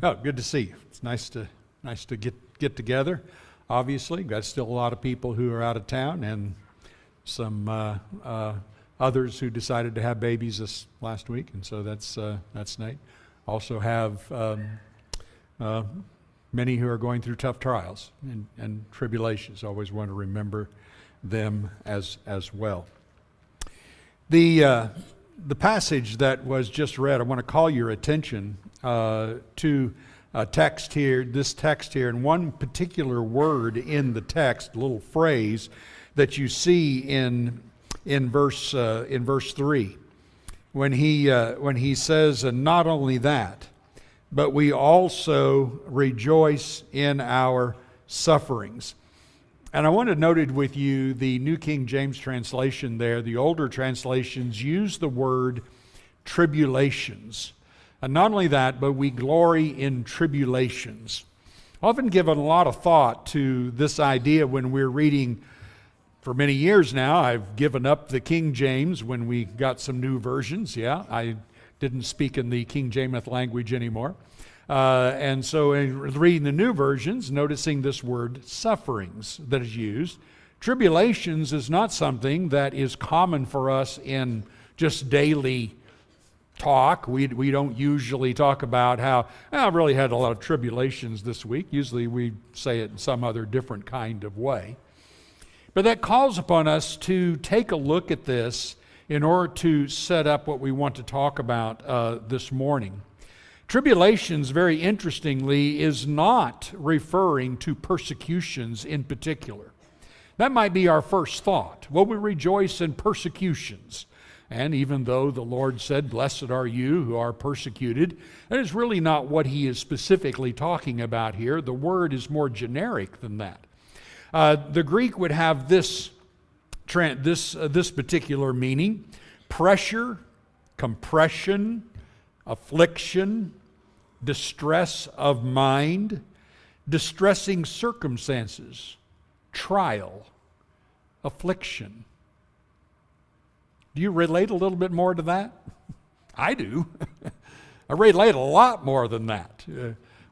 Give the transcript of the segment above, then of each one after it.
Oh, good to see you. It's nice to get together. Obviously, got still a lot of people who are out of town, and some others who decided to have babies this last week, and so that's nice. Also have many who are going through tough trials and tribulations. Always want to remember them as well. The passage that was just read, I want to call your attention to this text here, and one particular word in the text, a little phrase that you see in verse 3, when he says, "And not only that, but we also rejoice in our sufferings." And I want to note with you the New King James translation there. The older translations use the word tribulations. And not only that, but we glory in tribulations. I've often given a lot of thought to this idea when we're reading. For many years now, I've given up the King James when we got some new versions. Yeah, I didn't speak in the King James language anymore. And so in reading the new versions, noticing this word sufferings that is used. Tribulations is not something that is common for us in just daily talk. We don't usually talk about how, I've really had a lot of tribulations this week. Usually we say it in some other different kind of way. But that calls upon us to take a look at this in order to set up what we want to talk about this morning. Tribulations, very interestingly, is not referring to persecutions in particular. That might be our first thought. Well, we rejoice in persecutions. And even though the Lord said, "Blessed are you who are persecuted," that is really not what he is specifically talking about here. The word is more generic than that. The Greek would have this particular meaning: pressure, compression, affliction, distress of mind, distressing circumstances, trial, affliction. Do you relate a little bit more to that? I do. I relate a lot more than that.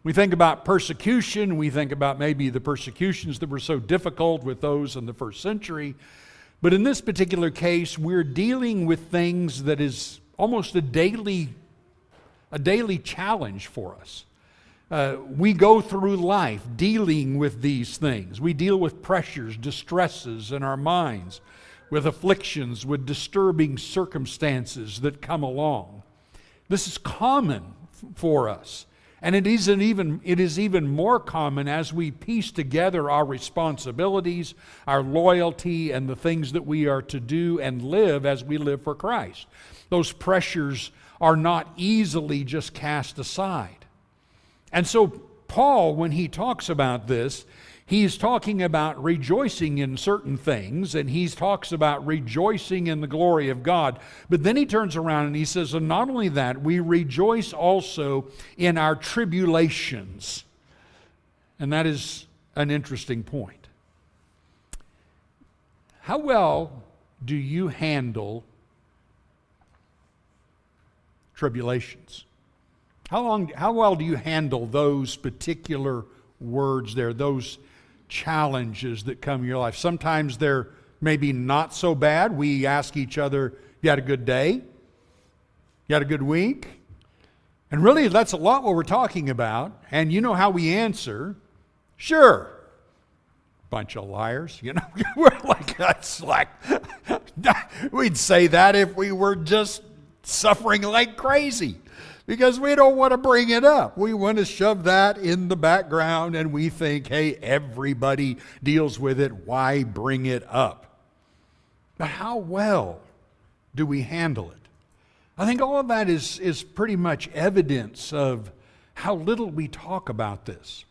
We think about persecution, we think about maybe the persecutions that were so difficult with those in the first century. But in this particular case, we're dealing with things that is almost a daily challenge for us. We go through life dealing with these things. We deal with pressures, distresses in our minds, with afflictions, with disturbing circumstances that come along. This is common for us. And it is even more common as we piece together our responsibilities, our loyalty, and the things that we are to do and live as we live for Christ. Those pressures are not easily just cast aside. And so Paul, when he talks about this, he's talking about rejoicing in certain things, and he talks about rejoicing in the glory of God. But then he turns around and he says, and not only that, we rejoice also in our tribulations. And that is an interesting point. How well do you handle tribulations? How well do you handle those particular words there, those challenges that come in your life? Sometimes they're maybe not so bad. We ask each other, "You had a good day? You had a good week?" And really, that's a lot what we're talking about. And you know how we answer: "Sure." Bunch of liars, you know. We're like, that's like, we'd say that if we were just suffering like crazy, because we don't want to bring it up. We want to shove that in the background, and we think, hey, everybody deals with it. Why bring it up? But how well do we handle it? I think all of that is pretty much evidence of how little we talk about this.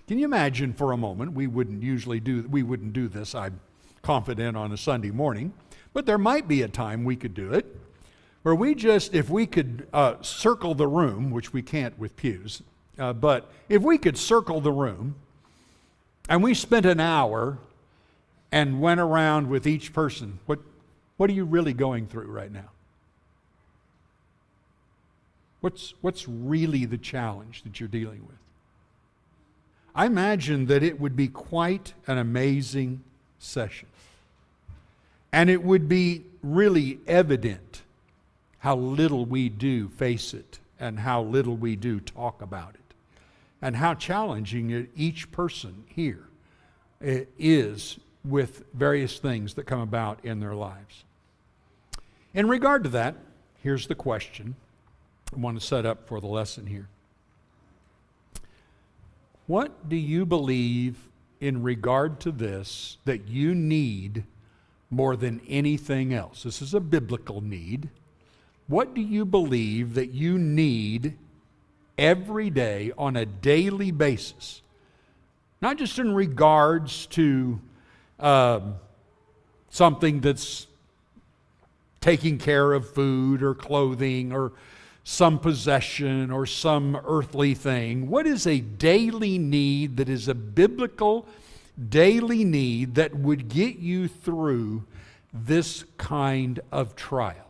Can you imagine for a moment, we wouldn't do this, I'm confident, on a Sunday morning, but there might be a time we could do it, where if we could circle the room, which we can't with pews, but if we could circle the room, and we spent an hour and went around with each person, what are you really going through right now? What's really the challenge that you're dealing with? I imagine that it would be quite an amazing session. And it would be really evident how little we do face it and how little we do talk about it and how challenging each person here is with various things that come about in their lives. In regard to that, here's the question I want to set up for the lesson here. What do you believe in regard to this that you need more than anything else? This is a biblical need. What do you believe that you need every day on a daily basis? Not just in regards to something that's taking care of food or clothing or some possession or some earthly thing. What is a daily need that is a biblical daily need that would get you through this kind of trial?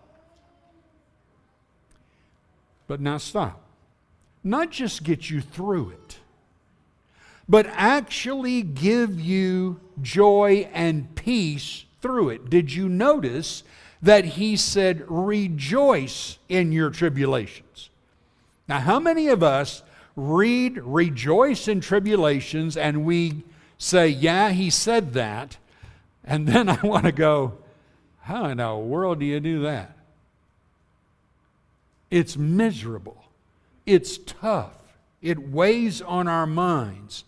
But now stop. Not just get you through it, but actually give you joy and peace through it. Did you notice that he said, rejoice in your tribulations? Now, how many of us read rejoice in tribulations and we say, yeah, he said that, and then I want to go, how in the world do you do that? It's miserable. It's tough. It weighs on our minds.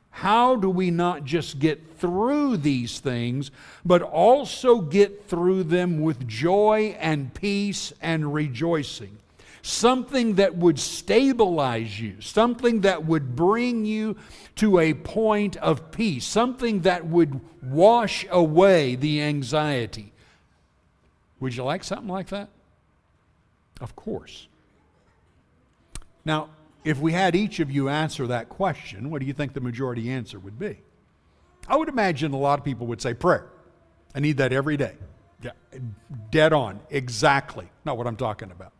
How do we not just get through these things, but also get through them with joy and peace and rejoicing? Something that would stabilize you, something that would bring you to a point of peace, something that would wash away the anxiety. Would you like something like that? Of course. Now, if we had each of you answer that question, what do you think the majority answer would be? I would imagine a lot of people would say prayer. I need that every day. Yeah, dead on. Exactly. Not what I'm talking about.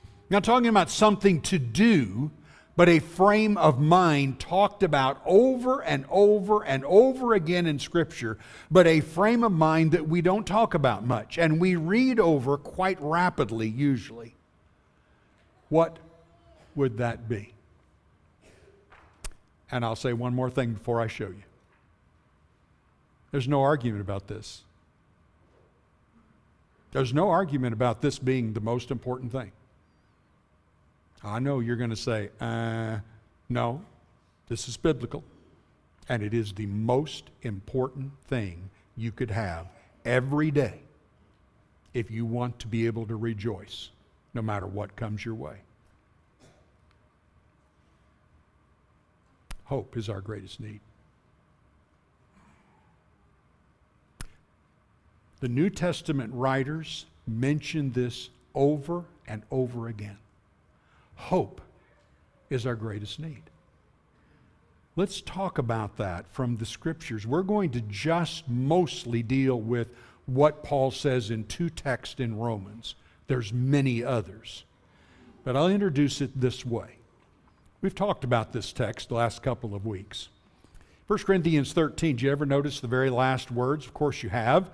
I'm not talking about something to do, but a frame of mind talked about over and over and over again in Scripture, but a frame of mind that we don't talk about much and we read over quite rapidly usually. What would that be? And I'll say one more thing before I show you. There's no argument about this. There's no argument about this being the most important thing. I know you're going to say, no, this is biblical, and it is the most important thing you could have every day if you want to be able to rejoice no matter what comes your way. Hope is our greatest need. The New Testament writers mention this over and over again. Hope is our greatest need. Let's talk about that from the Scriptures. We're going to just mostly deal with what Paul says in two texts in Romans. There's many others. But I'll introduce it this way. We've talked about this text the last couple of weeks. 1 Corinthians 13, did you ever notice the very last words? Of course you have.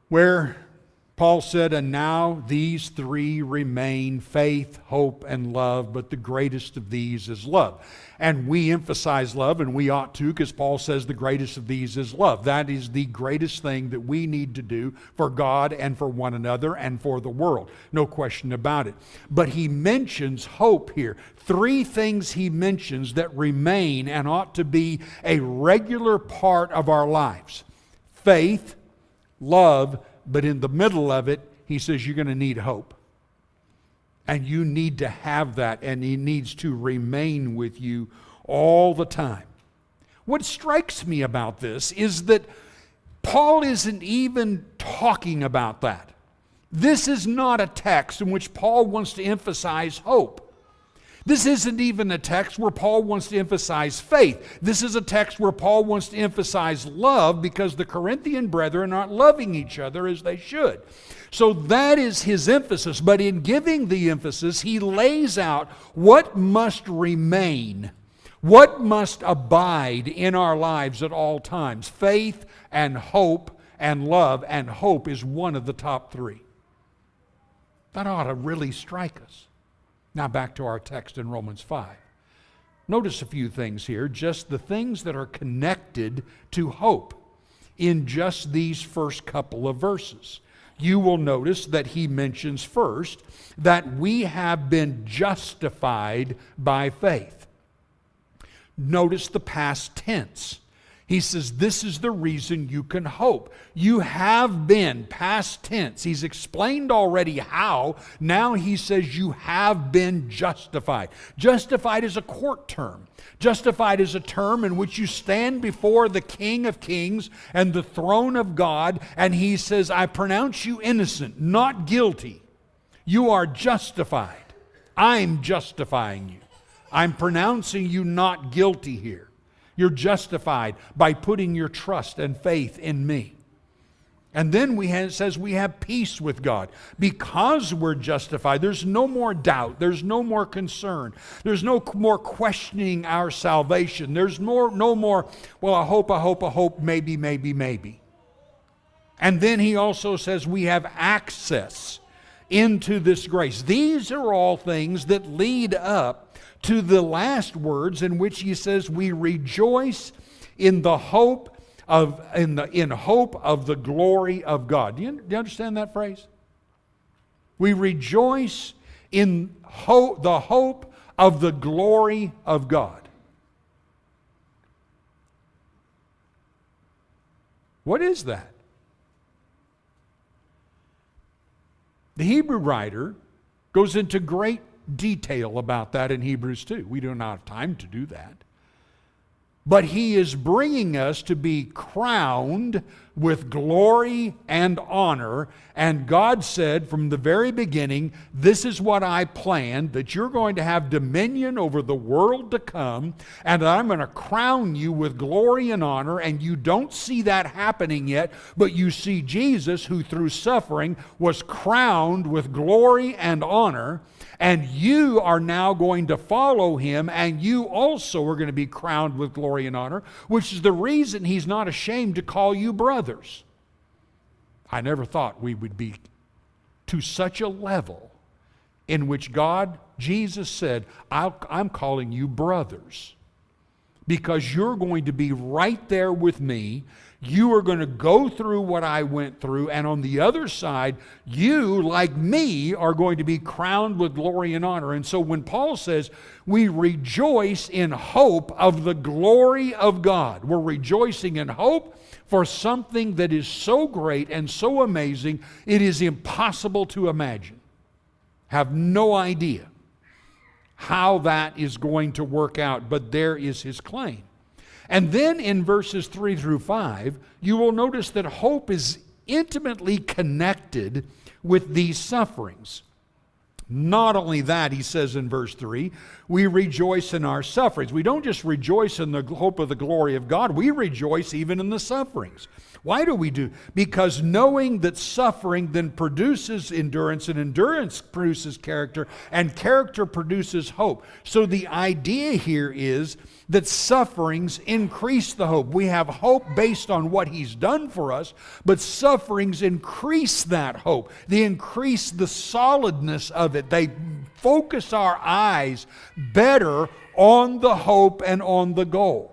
Where Paul said, and now these three remain, faith, hope, and love, but the greatest of these is love. And we emphasize love, and we ought to, because Paul says the greatest of these is love. That is the greatest thing that we need to do for God and for one another and for the world. No question about it. But he mentions hope here. Three things he mentions that remain and ought to be a regular part of our lives. Faith, love, but in the middle of it, he says you're going to need hope. And you need to have that, and it needs to remain with you all the time. What strikes me about this is that Paul isn't even talking about that. This is not a text in which Paul wants to emphasize hope. This isn't even a text where Paul wants to emphasize faith. This is a text where Paul wants to emphasize love because the Corinthian brethren aren't loving each other as they should. So that is his emphasis. But in giving the emphasis, he lays out what must remain, what must abide in our lives at all times. Faith and hope and love, and hope is one of the top three. That ought to really strike us. Now back to our text in Romans 5. Notice a few things here, just the things that are connected to hope in just these first couple of verses. You will notice that he mentions first that we have been justified by faith. Notice the past tense. He says, this is the reason you can hope. You have been, past tense. He's explained already how. Now he says you have been justified. Justified is a court term. Justified is a term in which you stand before the King of Kings and the throne of God, and he says, I pronounce you innocent, not guilty. You are justified. I'm justifying you. I'm pronouncing you not guilty here. You're justified by putting your trust and faith in me. And then it says we have peace with God. Because we're justified, there's no more doubt. There's no more concern. There's no more questioning our salvation. There's no more, well, I hope, maybe. And then he also says we have access into this grace. These are all things that lead up to the last words in which he says we rejoice in the hope of the glory of God. Do you understand that phrase? We rejoice in the hope of the glory of God. What is that? The Hebrew writer goes into great detail about that in Hebrews 2. We do not have time to do that. But he is bringing us to be crowned with glory and honor. And God said from the very beginning, this is what I planned, that you're going to have dominion over the world to come, and I'm going to crown you with glory and honor. And you don't see that happening yet, but you see Jesus, who through suffering was crowned with glory and honor. And you are now going to follow him, and you also are going to be crowned with glory and honor, which is the reason he's not ashamed to call you brothers. I never thought we would be to such a level in which Jesus said, I'm calling you brothers, because you're going to be right there with me. You are going to go through what I went through, and on the other side, you, like me, are going to be crowned with glory and honor. And so when Paul says, we rejoice in hope of the glory of God, we're rejoicing in hope for something that is so great and so amazing, it is impossible to imagine. Have no idea how that is going to work out, but there is his claim. And then in verses 3 through 5, you will notice that hope is intimately connected with these sufferings. Not only that, he says in verse 3, we rejoice in our sufferings. We don't just rejoice in the hope of the glory of God, we rejoice even in the sufferings. Why do we do? Because knowing that suffering then produces endurance, and endurance produces character, and character produces hope. So the idea here is that sufferings increase the hope. We have hope based on what he's done for us, but sufferings increase that hope. They increase the solidness of it. They focus our eyes better on the hope and on the goal.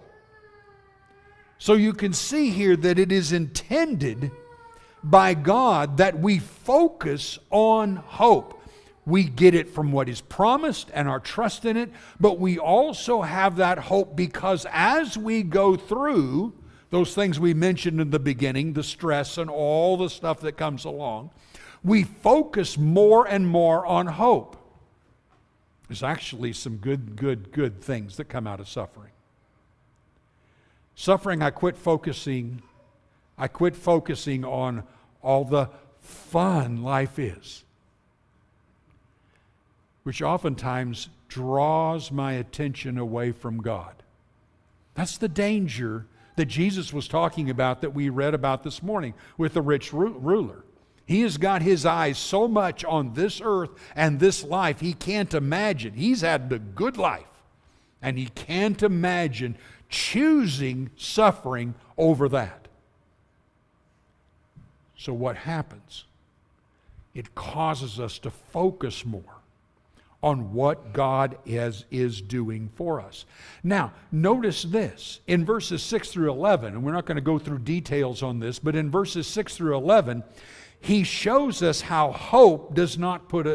So you can see here that it is intended by God that we focus on hope. We get it from what is promised and our trust in it, but we also have that hope because as we go through those things we mentioned in the beginning, the stress and all the stuff that comes along, we focus more and more on hope. There's actually some good things that come out of suffering. Suffering, I quit focusing on all the fun life is, which oftentimes draws my attention away from God. That's the danger that Jesus was talking about that we read about this morning with the rich ruler. He has got his eyes so much on this earth and this life, he can't imagine. He's had the good life, and he can't imagine choosing suffering over that. So what happens? It causes us to focus more on what God is doing for us. Now, notice this. In verses 6 through 11, and we're not going to go through details on this, but in verses 6 through 11, he shows us how hope is not put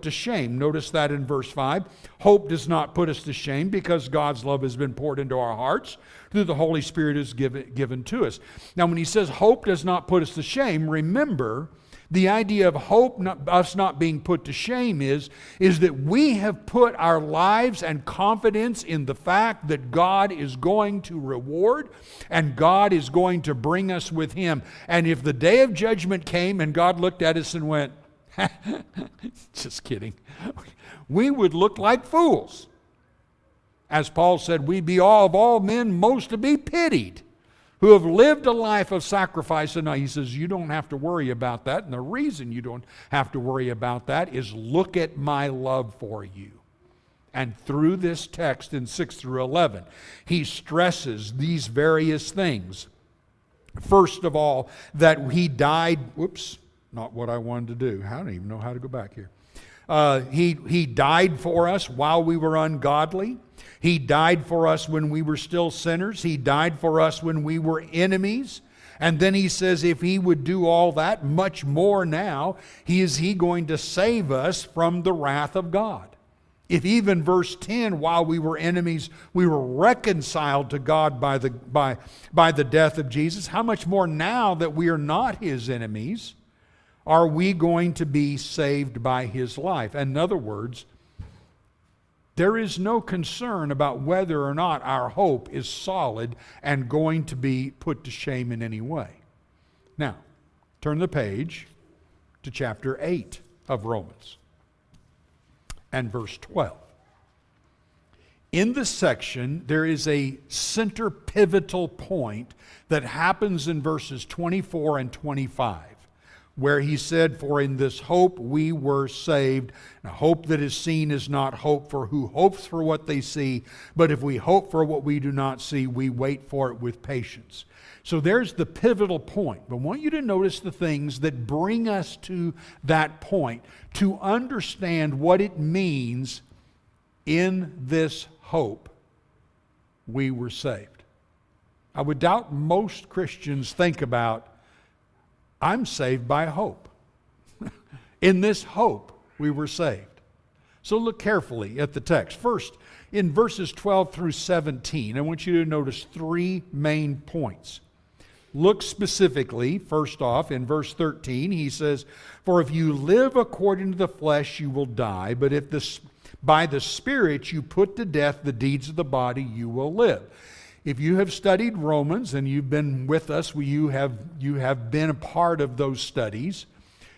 to shame. Notice that in verse 5. Hope does not put us to shame because God's love has been poured into our hearts through the Holy Spirit is given to us. Now, when he says hope does not put us to shame, remember, the idea of hope, us not being put to shame is that we have put our lives and confidence in the fact that God is going to reward and God is going to bring us with Him. And if the day of judgment came and God looked at us and went, just kidding, we would look like fools. As Paul said, we be of all men most to be pitied, who have lived a life of sacrifice. And he says, you don't have to worry about that. And the reason you don't have to worry about that is look at my love for you. And through this text in 6 through 11, he stresses these various things. First of all, that he died, not what I wanted to do. I don't even know how to go back here. He died for us while we were ungodly. He died for us when we were still sinners. He died for us when we were enemies. And then he says if he would do all that, much more now, is he going to save us from the wrath of God. If even verse 10, while we were enemies, we were reconciled to God by the death of Jesus, how much more now that we are not his enemies, are we going to be saved by his life? In other words, there is no concern about whether or not our hope is solid and going to be put to shame in any way. Now, turn the page to chapter 8 of Romans and verse 12. In this section, there is a center pivotal point that happens in verses 24 and 25. Where he said, for in this hope we were saved. Now, hope that is seen is not hope, for who hopes for what they see? But if we hope for what we do not see, we wait for it with patience. So there's the pivotal point. But I want you to notice the things that bring us to that point to understand what it means in this hope we were saved. I would doubt most Christians think about, I'm saved by hope. In this hope, we were saved. So look carefully at the text. First, in verses 12 through 17, I want you to notice three main points. Look specifically, first off, in verse 13, he says, for if you live according to the flesh, you will die. But if by the Spirit you put to death the deeds of the body, you will live. If you have studied Romans and you've been with us, you have been a part of those studies,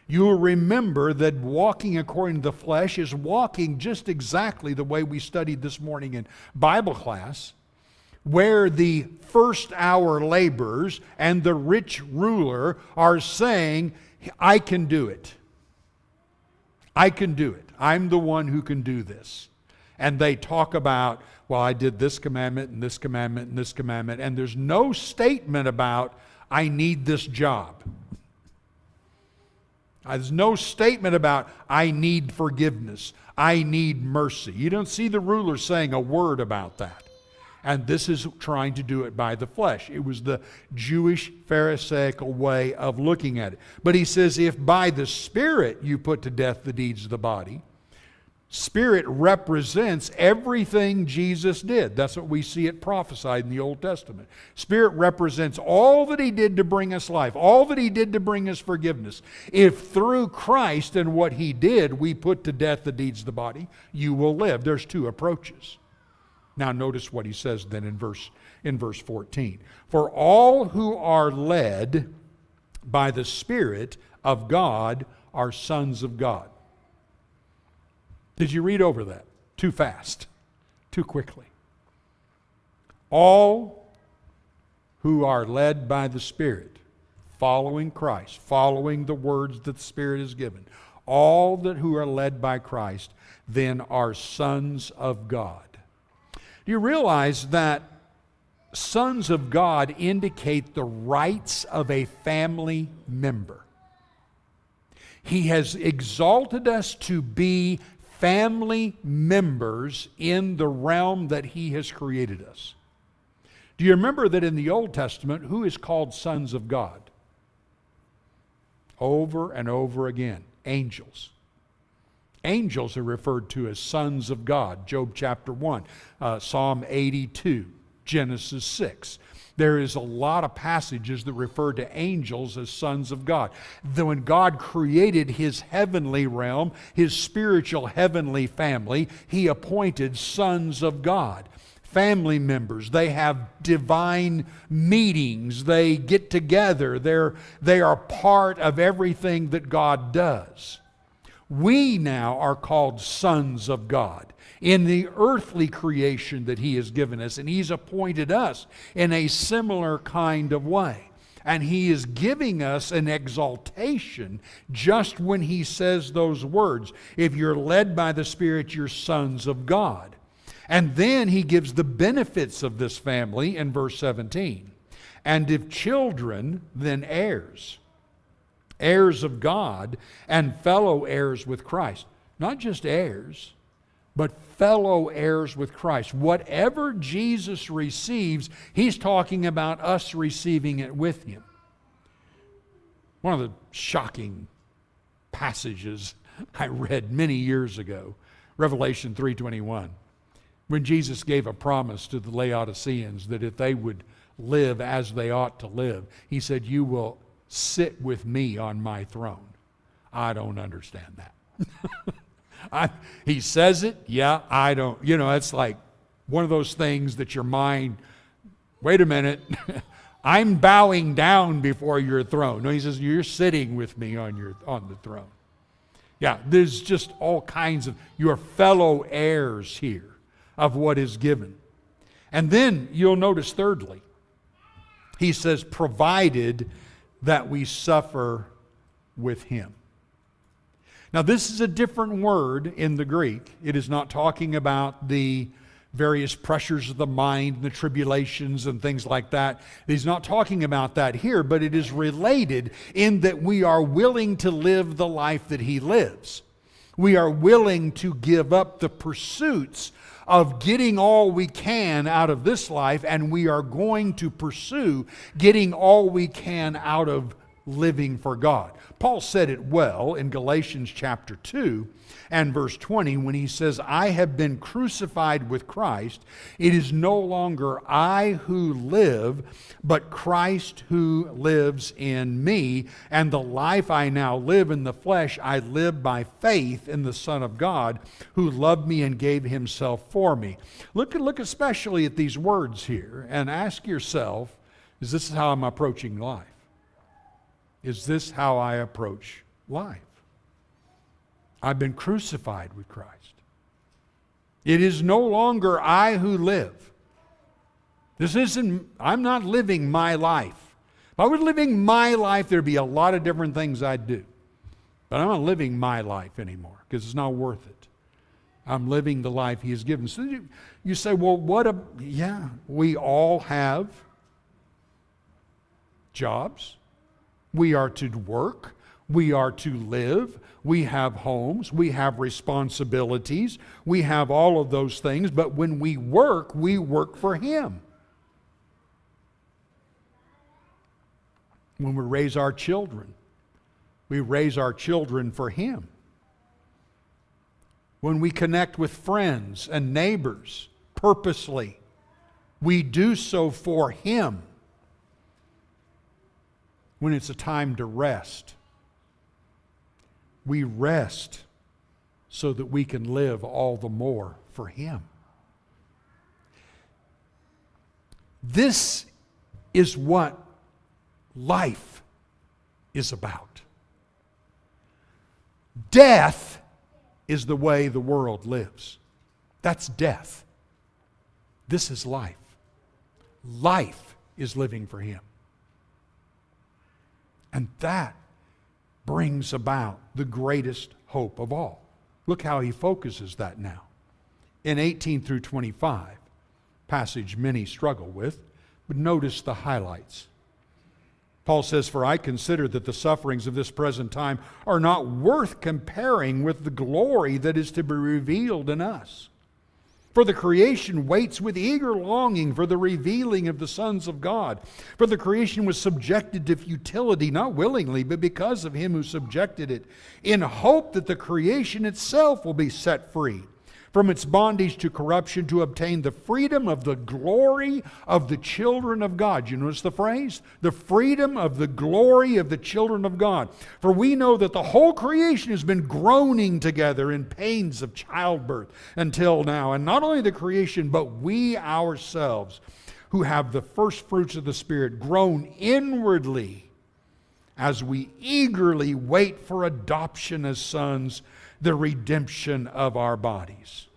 you will remember that walking according to the flesh is walking just exactly the way we studied this morning in Bible class, where the first hour laborers and the rich ruler are saying, I can do it. I can do it. I'm the one who can do this. And they talk about, well, I did this commandment and this commandment and this commandment, and there's no statement about, I need this job. There's no statement about, I need forgiveness. I need mercy. You don't see the ruler saying a word about that. And this is trying to do it by the flesh. It was the Jewish Pharisaical way of looking at it. But he says, if by the Spirit you put to death the deeds of the body, Spirit represents everything Jesus did. That's what we see it prophesied in the Old Testament. Spirit represents all that He did to bring us life, all that He did to bring us forgiveness. If through Christ and what He did, we put to death the deeds of the body, you will live. There's two approaches. Now notice what he says then in verse 14. For all who are led by the Spirit of God are sons of God. Did you read over that? too fast, too quickly. All who are led by the Spirit, following Christ, following the words that the Spirit has given, all that who are led by Christ then are sons of God. Do you realize that sons of God indicate the rights of a family member? He has exalted us to be family members in the realm that He has created us. Do you remember that in the Old Testament, who is called sons of God? Over and over again, angels. Angels are referred to as sons of God. Job chapter 1, Psalm 82, Genesis 6. There is a lot of passages that refer to angels as sons of God. Then when God created His heavenly realm, His spiritual heavenly family, He appointed sons of God. Family members, they have divine meetings, they get together, they are part of everything that God does. We now are called sons of God in the earthly creation that He has given us, and He's appointed us in a similar kind of way. And He is giving us an exaltation just when He says those words. If you're led by the Spirit, you're sons of God. And then He gives the benefits of this family in verse 17. And if children, then heirs. Heirs of God and fellow heirs with Christ. Not just heirs, but fellow heirs with Christ. Whatever Jesus receives, He's talking about us receiving it with Him. One of the shocking passages I read many years ago, Revelation 3:21. When Jesus gave a promise to the Laodiceans that if they would live as they ought to live, He said, you will sit with me on my throne. I don't understand that. He says it, yeah, I don't. You know, it's like one of those things that your mind, wait a minute, I'm bowing down before your throne. No, He says, you're sitting with me on the throne. Yeah, there's just all kinds of, your fellow heirs here of what is given. And then you'll notice thirdly, He says, provided that we suffer with Him. Now this is a different word in the Greek. It is not talking about the various pressures of the mind, the tribulations and things like that. He's not talking about that here, but it is related in that we are willing to live the life that He lives. We are willing to give up the pursuits of getting all we can out of this life, and we are going to pursue getting all we can out of living for God. Paul said it well in Galatians chapter 2 and verse 20 when he says, I have been crucified with Christ. It is no longer I who live, but Christ who lives in me. And the life I now live in the flesh, I live by faith in the Son of God who loved me and gave Himself for me. Look especially at these words here and ask yourself, is this how I'm approaching life? Is this how I approach life? I've been crucified with Christ. It is no longer I who live. I'm not living my life. If I were living my life, there'd be a lot of different things I'd do. But I'm not living my life anymore because it's not worth it. I'm living the life He has given. So you say, well, we all have jobs. We are to work. We are to live. We have homes. We have responsibilities. We have all of those things. But when we work for Him. When we raise our children for Him. When we connect with friends and neighbors purposely, we do so for Him. When it's a time to rest, we rest so that we can live all the more for Him. This is what life is about. Death is the way the world lives. That's death. This is life. Life is living for Him. And that brings about the greatest hope of all. Look how he focuses that now. In 18 through 25, passage many struggle with, but notice the highlights. Paul says, "For I consider that the sufferings of this present time are not worth comparing with the glory that is to be revealed in us. For the creation waits with eager longing for the revealing of the sons of God. For the creation was subjected to futility, not willingly, but because of Him who subjected it, in hope that the creation itself will be set free from its bondage to corruption, to obtain the freedom of the glory of the children of God." You notice the phrase? The freedom of the glory of the children of God. "For we know that the whole creation has been groaning together in pains of childbirth until now. And not only the creation, but we ourselves, who have the first fruits of the Spirit, groan inwardly as we eagerly wait for adoption as sons, the redemption of our bodies."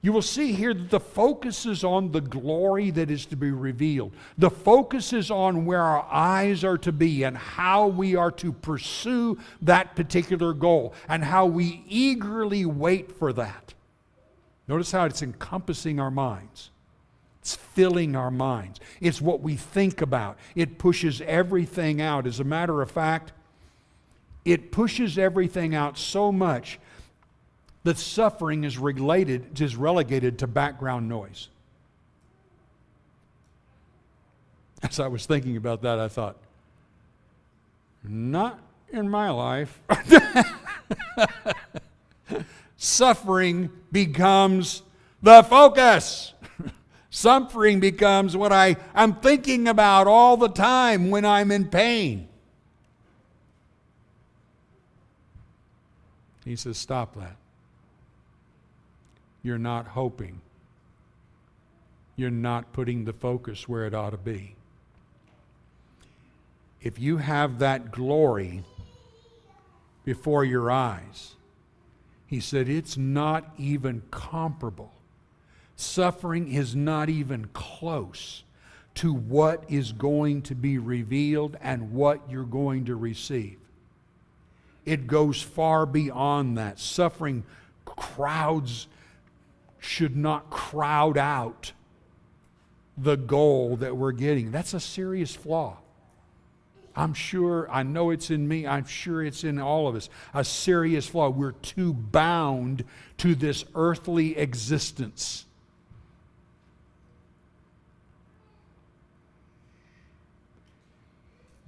You will see here that the focus is on the glory that is to be revealed. The focus is on where our eyes are to be and how we are to pursue that particular goal and how we eagerly wait for that. Notice how it's encompassing our minds. It's filling our minds. It's what we think about. It pushes everything out. As a matter of fact, it pushes everything out so much that suffering is relegated to background noise. As I was thinking about that, I thought, not in my life. Suffering becomes the focus. Suffering becomes what I'm thinking about all the time when I'm in pain. He says, stop that. You're not hoping. You're not putting the focus where it ought to be. If you have that glory before your eyes, he said, it's not even comparable. Suffering is not even close to what is going to be revealed and what you're going to receive. It goes far beyond that. Suffering should not crowd out the goal that we're getting. That's a serious flaw. I know it's in me, I'm sure it's in all of us. A serious flaw. We're too bound to this earthly existence.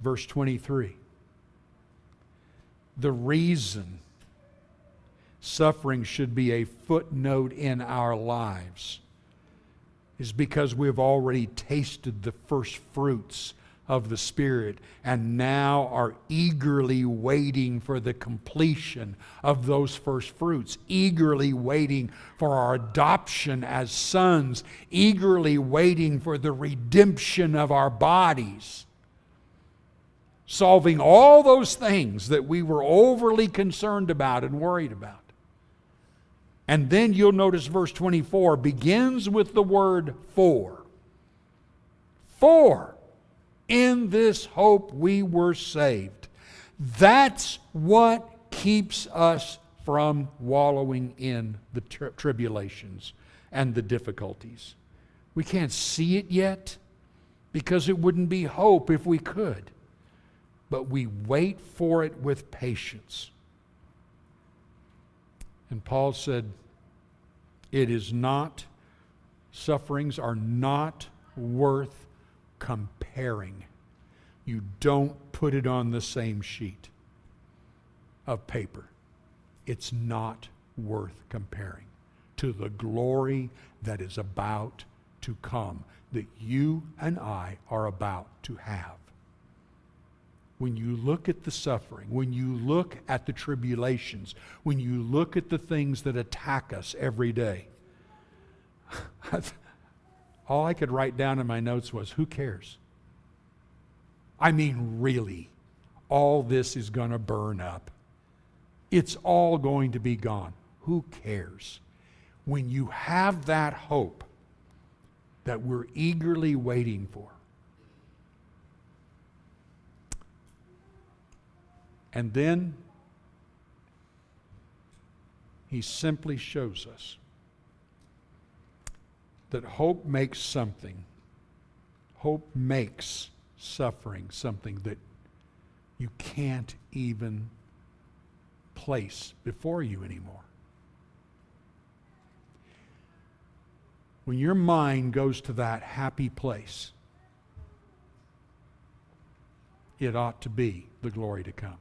Verse 23. The reason suffering should be a footnote in our lives is because we've already tasted the first fruits of the Spirit and now are eagerly waiting for the completion of those first fruits, eagerly waiting for our adoption as sons, eagerly waiting for the redemption of our bodies. Solving all those things that we were overly concerned about and worried about. And then you'll notice verse 24 begins with the word for. For in this hope we were saved. That's what keeps us from wallowing in the tribulations and the difficulties. We can't see it yet because it wouldn't be hope if we could. But we wait for it with patience. And Paul said, sufferings are not worth comparing. You don't put it on the same sheet of paper. It's not worth comparing to the glory that is about to come, that you and I are about to have. When you look at the suffering, when you look at the tribulations, when you look at the things that attack us every day, all I could write down in my notes was, who cares? I mean, really, all this is going to burn up. It's all going to be gone. Who cares? when you have that hope that we're eagerly waiting for, and then he simply shows us that hope makes something. Hope makes suffering something that you can't even place before you anymore. When your mind goes to that happy place, it ought to be the glory to come.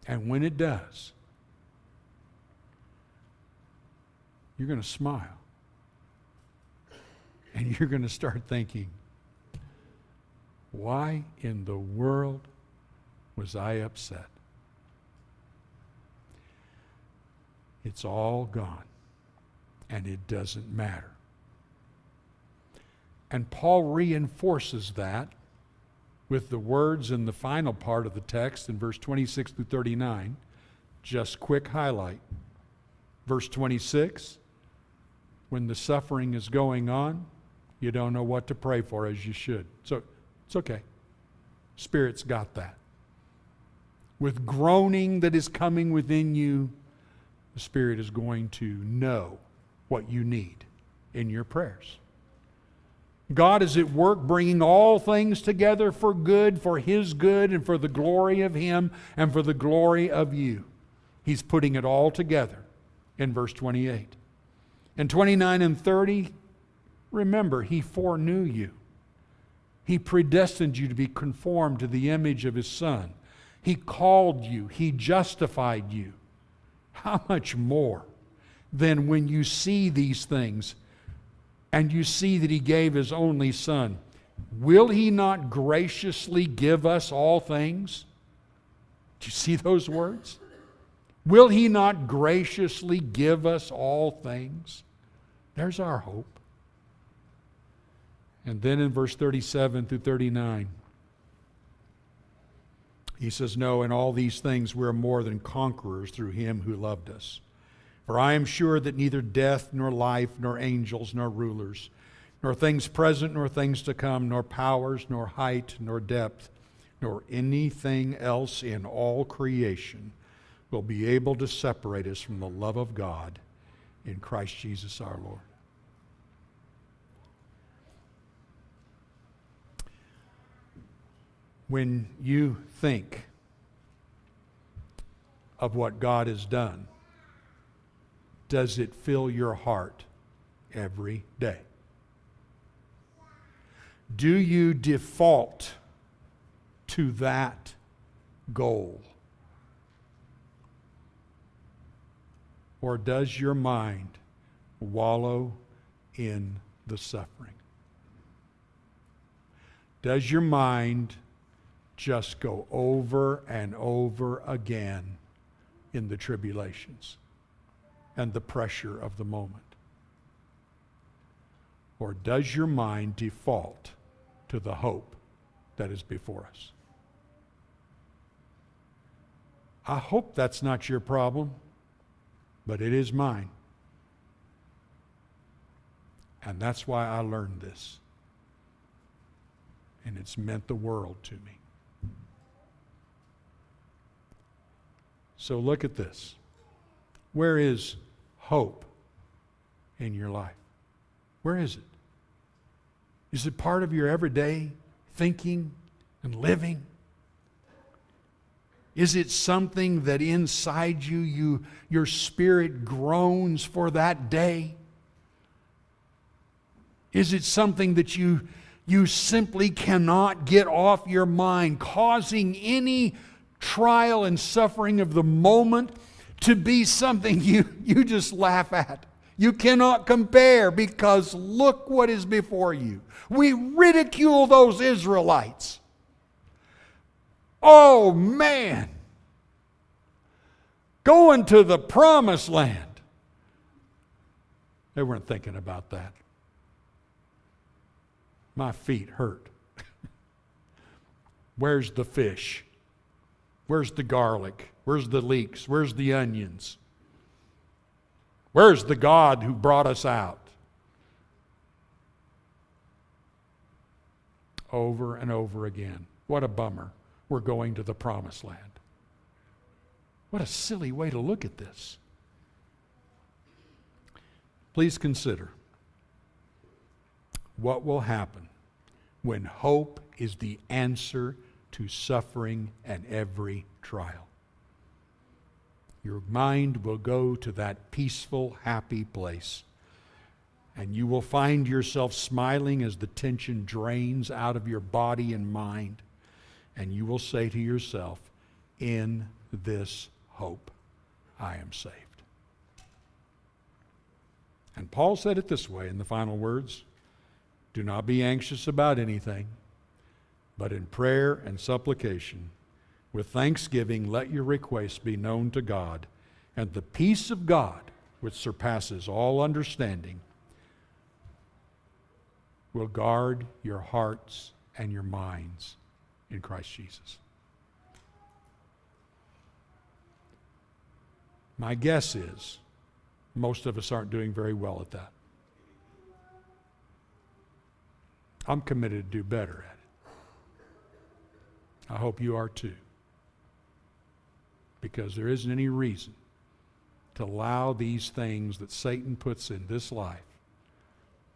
And when it does, you're going to smile. And you're going to start thinking, why in the world was I upset? It's all gone, and it doesn't matter. And Paul reinforces that with the words in the final part of the text in verse 26 through 39. Just quick highlight. Verse 26, when the suffering is going on, you don't know what to pray for as you should. So it's okay. Spirit's got that. With groaning that is coming within you, the Spirit is going to know what you need in your prayers. God is at work bringing all things together for good, for His good, and for the glory of Him, and for the glory of you. He's putting it all together in verse 28. In 29 and 30, remember, He foreknew you. He predestined you to be conformed to the image of His Son. He called you. He justified you. How much more than when you see these things and you see that He gave His only Son, will He not graciously give us all things? Do you see those words? Will He not graciously give us all things? There's our hope. And then in verse 37 through 39, he says, no, in all these things we're more than conquerors through Him who loved us. For I am sure that neither death, nor life, nor angels, nor rulers, nor things present, nor things to come, nor powers, nor height, nor depth, nor anything else in all creation will be able to separate us from the love of God in Christ Jesus our Lord. When you think of what God has done, does it fill your heart every day? Do you default to that goal? Or does your mind wallow in the suffering? Does your mind just go over and over again in the tribulations and the pressure of the moment? Or does your mind default to the hope that is before us? I hope that's not your problem, but it is mine. And that's why I learned this. And it's meant the world to me. So look at this. Where is hope in your life? Where is it? Is it part of your everyday thinking and living? Is it something that inside you, your spirit groans for that day? Is it something that you simply cannot get off your mind, causing any trial and suffering of the moment to be something you just laugh at? You cannot compare because look what is before you. We ridicule those Israelites. Oh man, going to the promised land. They weren't thinking about that. My feet hurt. Where's the fish? Where's the garlic? Where's the leeks? Where's the onions? Where's the God who brought us out? Over and over again. What a bummer. We're going to the promised land. What a silly way to look at this. Please consider what will happen when hope is the answer to suffering and every trial. Your mind will go to that peaceful, happy place, and you will find yourself smiling as the tension drains out of your body and mind, and you will say to yourself, in this hope, I am saved. And Paul said it this way in the final words, do not be anxious about anything, but in prayer and supplication, with thanksgiving, let your requests be known to God, and the peace of God, which surpasses all understanding, will guard your hearts and your minds in Christ Jesus. My guess is most of us aren't doing very well at that. I'm committed to do better at it. I hope you are too. Because there isn't any reason to allow these things that Satan puts in this life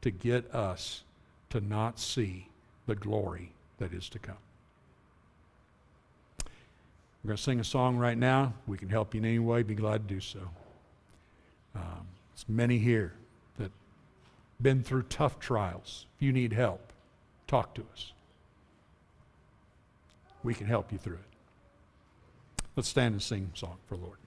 to get us to not see the glory that is to come. We're going to sing a song right now. We can help you in any way. Be glad to do so. There's many here that been through tough trials. If you need help, talk to us. We can help you through it. Let's stand and sing a song for the Lord.